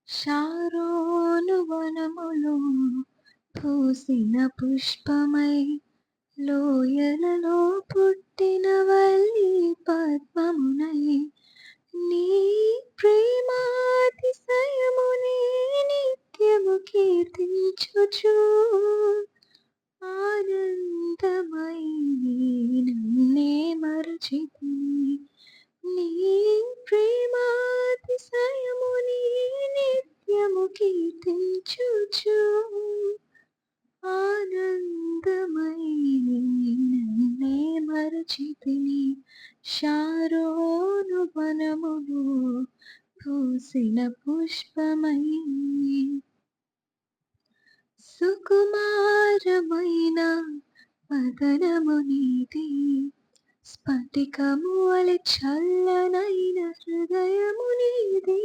Sharon వనములో పూసిన పుష్పమై, లోయలలో పుట్టిన వల్లి పద్మమునై, నీ ప్రేమాతిశయమునే నిత్యము కీర్తించుచు ఆనందమై నన్నే మరచితిని. నీ ప్రేమాతిశయముని నిత్యము కీర్తించుచు ఆనందమై నన్నే మరచితిని. షారోను వనములో పూసిన పుష్పమై, సుకుమారమైన వదనము నీది, స్ఫటికము వలె చల్లనైన హృదయము నీది.